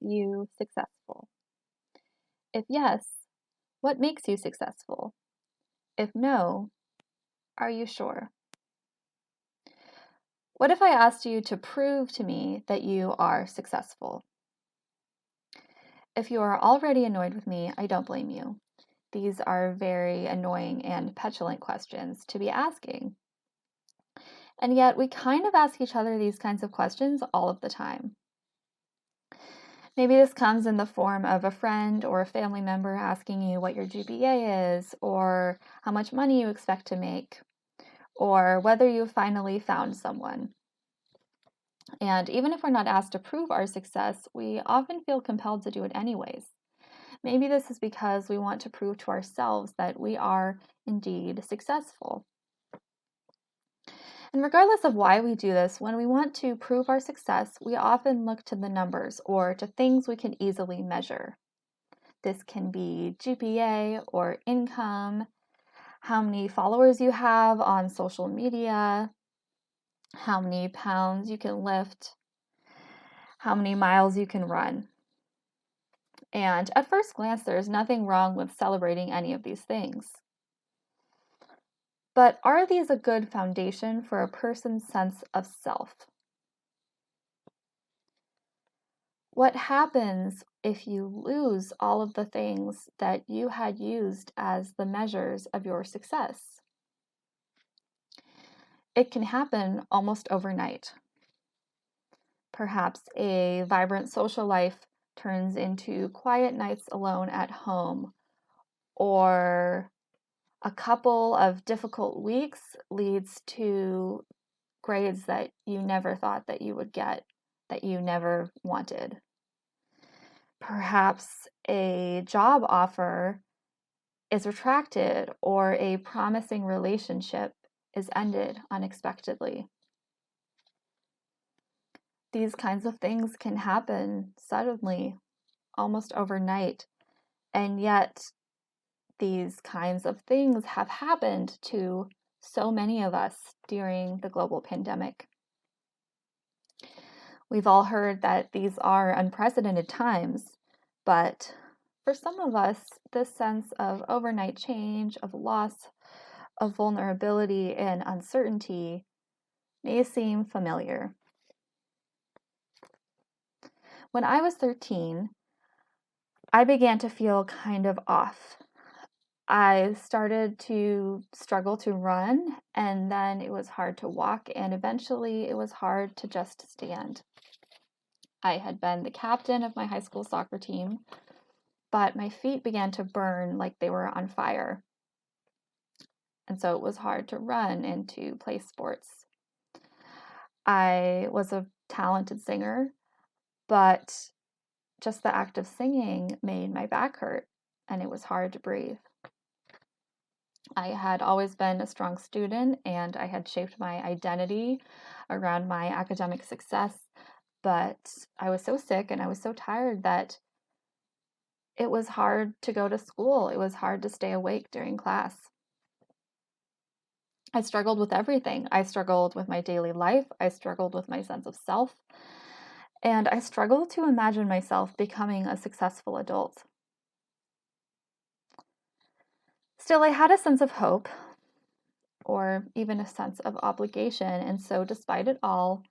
you successful? If yes, what makes you successful? If no, are you sure? What if I asked you to prove to me that you are successful? If you are already annoyed with me, I don't blame you. These are very annoying and petulant questions to be asking. And yet, we kind of ask each other these kinds of questions all of the time. Maybe this comes in the form of a friend or a family member asking you what your GPA is, or how much money you expect to make, or whether you finally found someone. And even if we're not asked to prove our success, we often feel compelled to do it anyways. Maybe this is because we want to prove to ourselves that we are indeed successful. And regardless of why we do this, when we want to prove our success, we often look to the numbers or to things we can easily measure. This can be GPA or income, how many followers you have on social media, how many pounds you can lift, how many miles you can run. And at first glance, there is nothing wrong with celebrating any of these things. But are these a good foundation for a person's sense of self? What happens if you lose all of the things that you had used as the measures of your success? It can happen almost overnight. Perhaps a vibrant social life turns into quiet nights alone at home, or a couple of difficult weeks leads to grades that you never thought that you would get, that you never wanted. Perhaps a job offer is retracted, or a promising relationship is ended unexpectedly. These kinds of things can happen suddenly, almost overnight, and yet these kinds of things have happened to so many of us during the global pandemic. We've all heard that these are unprecedented times, but for some of us, this sense of overnight change, of loss, of vulnerability and uncertainty may seem familiar. When I was 13, I began to feel kind of off. I started to struggle to run, and then it was hard to walk, and eventually it was hard to just stand. I had been the captain of my high school soccer team, but my feet began to burn like they were on fire. And so it was hard to run and to play sports. I was a talented singer, but just the act of singing made my back hurt, and it was hard to breathe. I had always been a strong student, and I had shaped my identity around my academic success, but I was so sick and I was so tired that it was hard to go to school. It was hard to stay awake during class. I struggled with everything. I struggled with my daily life. I struggled with my sense of self. And I struggled to imagine myself becoming a successful adult. Still, I had a sense of hope, or even a sense of obligation. And so, despite it all,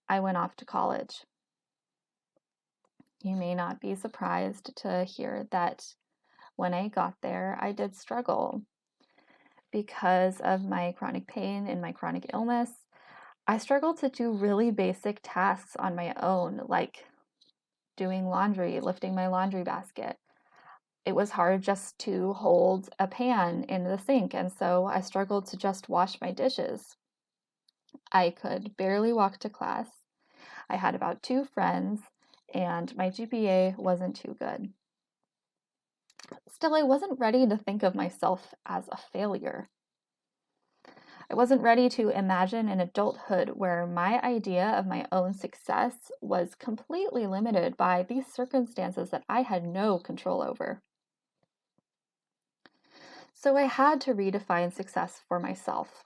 I went off to college. You may not be surprised to hear that when I got there, I did struggle. Because of my chronic pain and my chronic illness, I struggled to do really basic tasks on my own, like doing laundry, lifting my laundry basket. It was hard just to hold a pan in the sink, and so I struggled to just wash my dishes. I could barely walk to class. I had about 2 friends, and my GPA wasn't too good. Still, I wasn't ready to think of myself as a failure. I wasn't ready to imagine an adulthood where my idea of my own success was completely limited by these circumstances that I had no control over. So I had to redefine success for myself.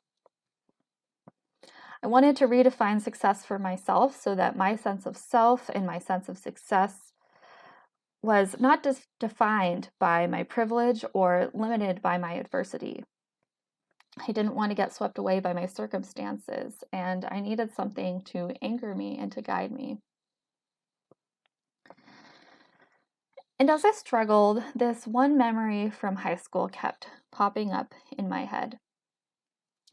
I wanted to redefine success for myself so that my sense of self and my sense of success was not just defined by my privilege or limited by my adversity. I didn't want to get swept away by my circumstances, and I needed something to anchor me and to guide me. And as I struggled, this one memory from high school kept popping up in my head.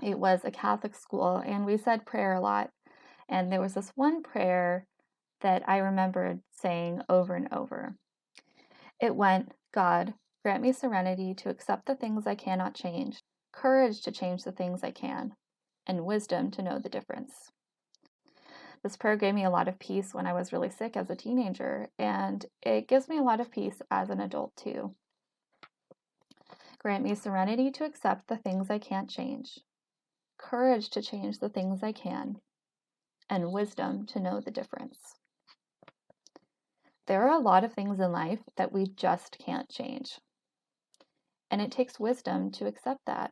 It was a Catholic school, and we said prayer a lot. And there was this one prayer that I remembered saying over and over. It went, God, grant me serenity to accept the things I cannot change, courage to change the things I can, and wisdom to know the difference. This prayer gave me a lot of peace when I was really sick as a teenager, and it gives me a lot of peace as an adult too. Grant me serenity to accept the things I can't change, courage to change the things I can, and wisdom to know the difference. There are a lot of things in life that we just can't change, and it takes wisdom to accept that.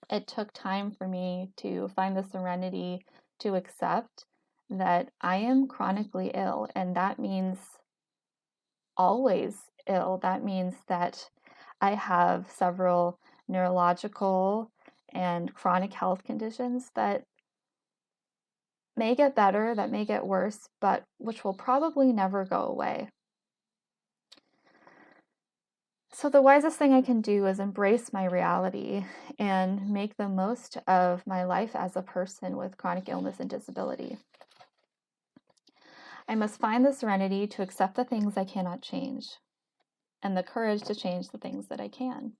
It took time for me to find the serenity to accept that I am chronically ill, and that means always ill. That means that I have several neurological and chronic health conditions that may get better, that may get worse, but which will probably never go away. So the wisest thing I can do is embrace my reality and make the most of my life as a person with chronic illness and disability. I must find the serenity to accept the things I cannot change and the courage to change the things that I can.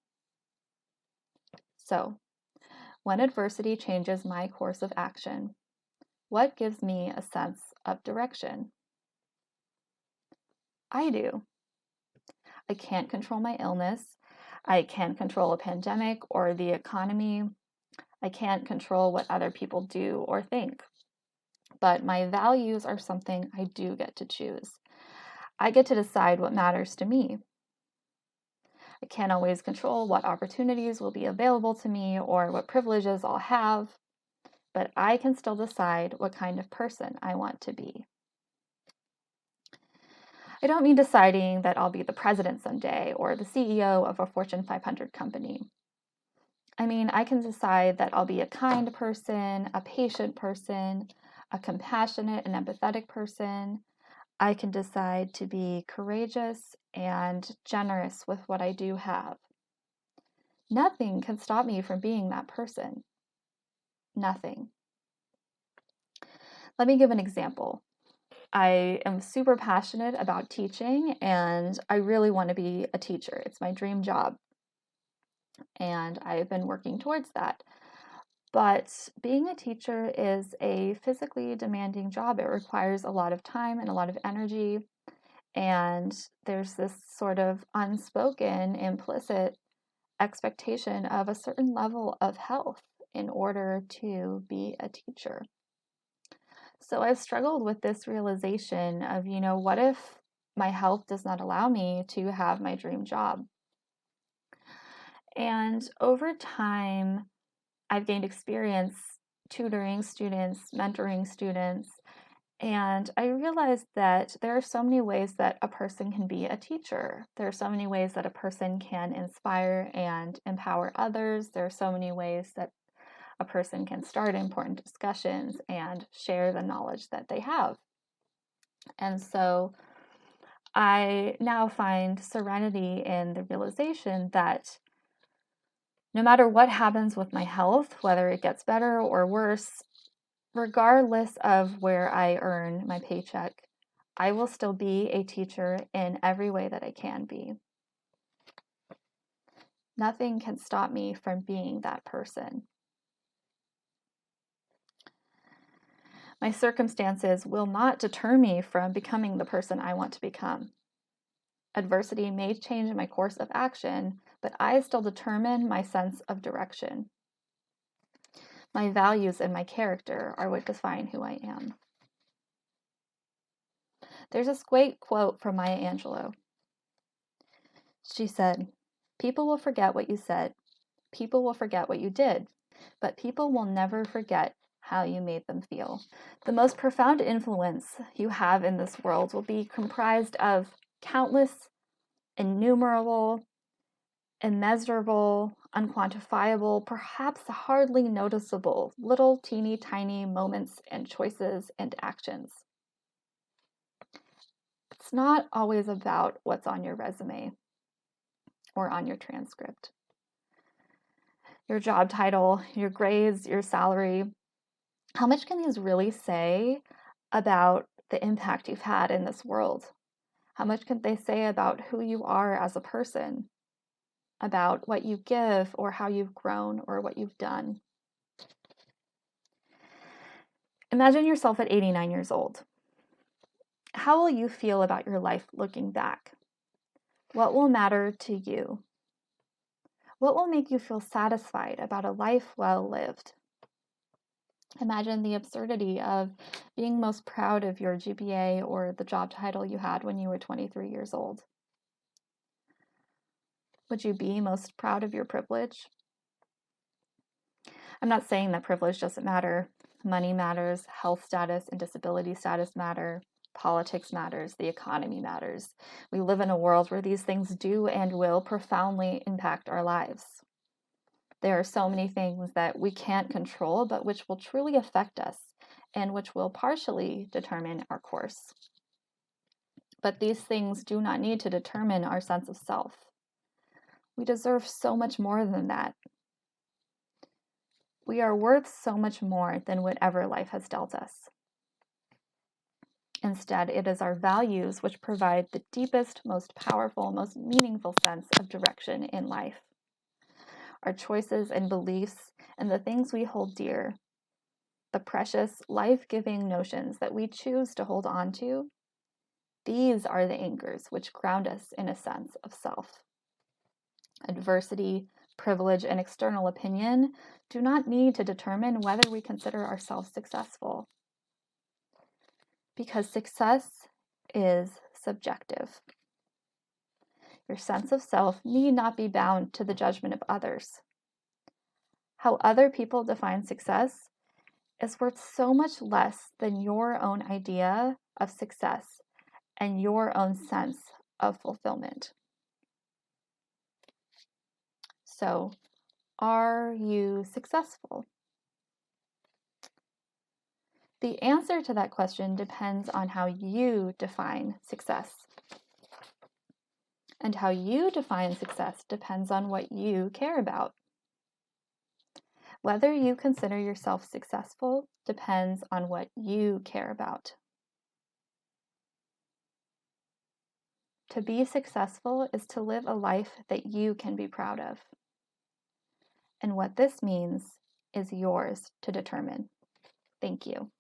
So, when adversity changes my course of action, what gives me a sense of direction? I do. I can't control my illness. I can't control a pandemic or the economy. I can't control what other people do or think. But my values are something I do get to choose. I get to decide what matters to me. I can't always control what opportunities will be available to me or what privileges I'll have, but I can still decide what kind of person I want to be. I don't mean deciding that I'll be the president someday or the CEO of a Fortune 500 company. I mean, I can decide that I'll be a kind person, a patient person, a compassionate and empathetic person. I can decide to be courageous and generous with what I do have. Nothing can stop me from being that person. Nothing. Let me give an example. I am super passionate about teaching, and I really want to be a teacher. It's my dream job, and I've been working towards that. But being a teacher is a physically demanding job. It requires a lot of time and a lot of energy, and there's this sort of unspoken, implicit expectation of a certain level of health in order to be a teacher. So I've struggled with this realization of, what if my health does not allow me to have my dream job? And over time, I've gained experience tutoring students, mentoring students, and I realized that there are so many ways that a person can be a teacher. There are so many ways that a person can inspire and empower others. There are so many ways that a person can start important discussions and share the knowledge that they have. And so I now find serenity in the realization that no matter what happens with my health, whether it gets better or worse, regardless of where I earn my paycheck, I will still be a teacher in every way that I can be. Nothing can stop me from being that person. My circumstances will not deter me from becoming the person I want to become. Adversity may change my course of action, but I still determine my sense of direction. My values and my character are what define who I am. There's this great quote from Maya Angelou. She said, "People will forget what you said. People will forget what you did, but people will never forget how you made them feel." The most profound influence you have in this world will be comprised of countless, innumerable, immeasurable, unquantifiable, perhaps hardly noticeable, little teeny tiny moments and choices and actions. It's not always about what's on your resume or on your transcript. Your job title, your grades, your salary. How much can these really say about the impact you've had in this world? How much can they say about who you are as a person? About what you give or how you've grown or what you've done? Imagine yourself at 89 years old. How will you feel about your life looking back? What will matter to you? What will make you feel satisfied about a life well lived? Imagine the absurdity of being most proud of your GPA or the job title you had when you were 23 years old. Would you be most proud of your privilege? I'm not saying that privilege doesn't matter. Money matters, health status and disability status matter, politics matters, the economy matters. We live in a world where these things do and will profoundly impact our lives. There are so many things that we can't control, but which will truly affect us and which will partially determine our course. But these things do not need to determine our sense of self. We deserve so much more than that. We are worth so much more than whatever life has dealt us. Instead, it is our values which provide the deepest, most powerful, most meaningful sense of direction in life. Our choices and beliefs and the things we hold dear, the precious, life-giving notions that we choose to hold on to, these are the anchors which ground us in a sense of self. Adversity, privilege, and external opinion do not need to determine whether we consider ourselves successful, because success is subjective. Your sense of self need not be bound to the judgment of others. How other people define success is worth so much less than your own idea of success and your own sense of fulfillment. So, are you successful? The answer to that question depends on how you define success. And how you define success depends on what you care about. Whether you consider yourself successful depends on what you care about. To be successful is to live a life that you can be proud of. And what this means is yours to determine. Thank you.